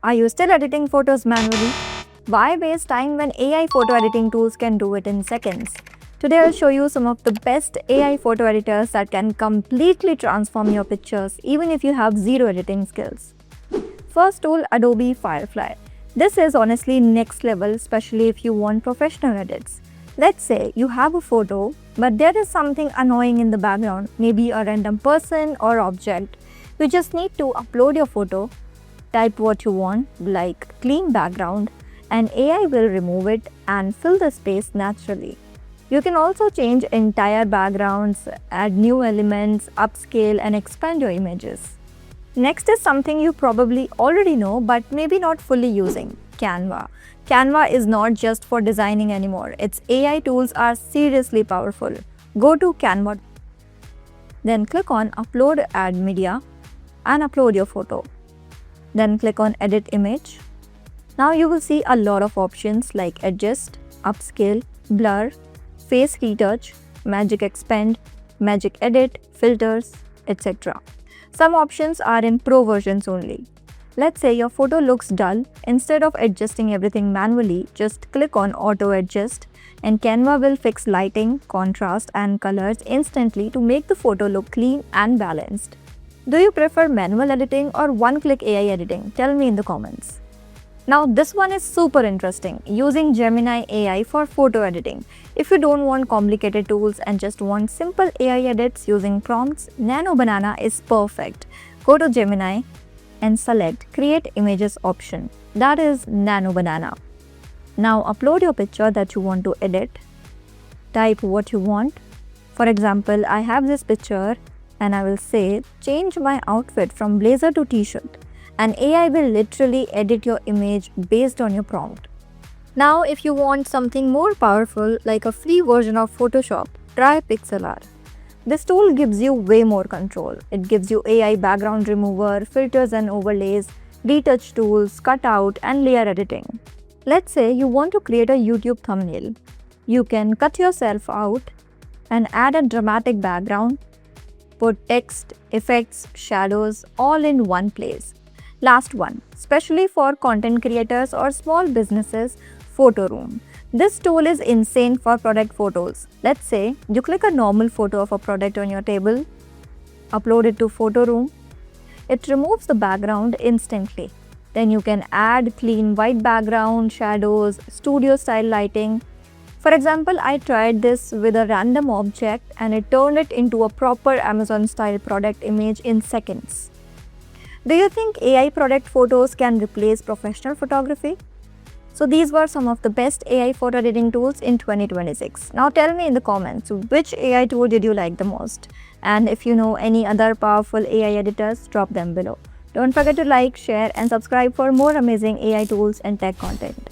Are you still editing photos manually? Why waste time when AI photo editing tools can do it in seconds? Today I'll show you some of the best AI photo editors that can completely transform your pictures even if you have zero editing skills. First tool, Adobe Firefly. This is honestly next level, especially if you want professional edits. Let's say you have a photo, but there is something annoying in the background, maybe a random person or object. You just need to upload your photo, type what you want, like clean background, and AI will remove it and fill the space naturally. You can also change entire backgrounds, add new elements, upscale, and expand your images. Next is something you probably already know but maybe not fully using, Canva. Canva is not just for designing anymore. Its AI tools are seriously powerful. Go to Canva, then click on Upload Add Media and upload your photo. Then click on Edit Image. Now you will see a lot of options like Adjust, Upscale, Blur, Face Retouch, Magic Expand, Magic Edit, Filters, etc. Some options are in Pro versions only. Let's say your photo looks dull. Instead of adjusting everything manually, just click on Auto Adjust and Canva will fix lighting, contrast and colors instantly to make the photo look clean and balanced. Do you prefer manual editing or one-click AI editing? Tell me in the comments. Now this one is super interesting, using Gemini AI for photo editing. If you don't want complicated tools and just want simple AI edits using prompts, Bnana is perfect. Go to Gemini and select Create Images option. That is Bnana. Now upload your picture that you want to edit. Type what you want. For example, I have this picture and I will say change my outfit from blazer to t-shirt, and AI will literally edit your image based on your prompt. Now if you want something more powerful like a free version of Photoshop, try Pixlr. This tool gives you way more control. It gives you AI background remover, filters and overlays, retouch tools, cutout and layer editing. Let's say you want to create a YouTube thumbnail. You can cut yourself out and add a dramatic background, put text, effects, shadows all in one place. Last one, especially for content creators or small businesses, PhotoRoom. This tool is insane for product photos. Let's say you click a normal photo of a product on your table, upload it to PhotoRoom. It removes the background instantly. Then you can add clean white background, shadows, studio style lighting. For example, I tried this with a random object and it turned it into a proper Amazon style product image in seconds. Do you think AI product photos can replace professional photography? So these were some of the best AI photo editing tools in 2026. Now tell me in the comments which AI tool did you like the most? And if you know any other powerful AI editors, drop them below. Don't forget to like, share and subscribe for more amazing AI tools and tech content.